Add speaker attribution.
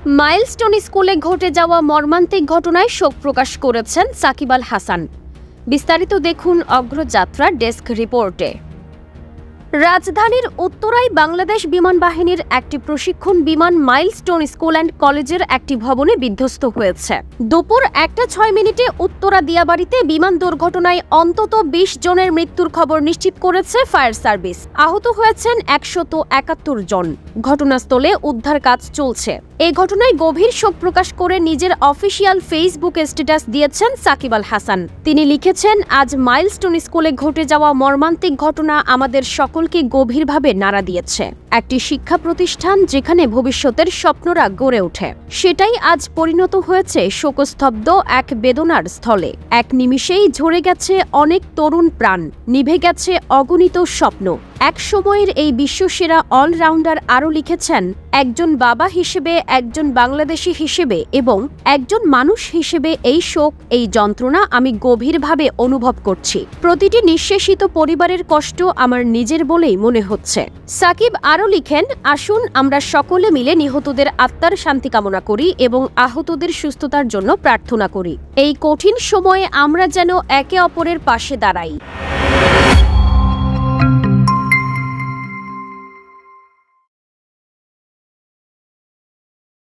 Speaker 1: Milestone স্কুলে ঘটে যাওয়া মর্মান্তিক ঘটনায় শোক প্রকাশ করেছেন সাকিব আল হাসান। বিস্তারিত দেখুন অগ্রযাত্রা ডেস্ক রিপোর্টে। রাজধানীর উত্তরায় বাংলাদেশ বিমান বাহিনীর একটি প্রশিক্ষণ বিমান মাইলস্টোন স্কুল অ্যান্ড কলেজের একটি ভবনে বিধ্বস্ত হয়েছে। দুপুর 1:06 উত্তরা দিয়াবাড়িতে বিমান দুর্ঘটনায় অন্তত 20 জনের মৃত্যুর খবর নিশ্চিত করেছে ফায়ার সার্ভিস। আহত হয়েছেন 171 জন। ঘটনাস্থলে উদ্ধার কাজ চলছে। এই ঘটনায় গভীর শোক প্রকাশ করে নিজের অফিসিয়াল ফেসবুক স্ট্যাটাস দিয়েছেন সাকিব আল হাসান। তিনি লিখেছেন, আজ মাইলস্টোন স্কুলে ঘটে যাওয়া মর্মান্তিক ঘটনা আমাদের সকলকে গভীরভাবে নাড়া দিয়েছে। একটি শিক্ষা প্রতিষ্ঠান যেখানে ভবিষ্যতের স্বপ্নরা গড়ে ওঠে, সেটাই আজ পরিণত হয়েছে শোকস্তব্ধ এক বেদনার স্থলে। এক নিমিষেই ঝরে গেছে অনেক তরুণ প্রাণ, নিভে গেছে অগণিত স্বপ্ন। এক সময়ের এই বিশ্বসেরা অলরাউন্ডার আরও লিখেছেন, একজন বাবা হিসেবে, একজন বাংলাদেশি হিসেবে এবং একজন মানুষ হিসেবে এই শোক, এই যন্ত্রণা আমি গভীরভাবে অনুভব করছি। প্রতিটি নিঃশেষিত পরিবারের কষ্ট আমার নিজের বলেই মনে হচ্ছে। সাকিব আরও লিখেন, আসুন আমরা সকলে মিলে নিহতদের আত্মার শান্তি কামনা করি এবং আহতদের সুস্থতার জন্য প্রার্থনা করি। এই কঠিন সময়ে আমরা যেন একে অপরের পাশে দাঁড়াই।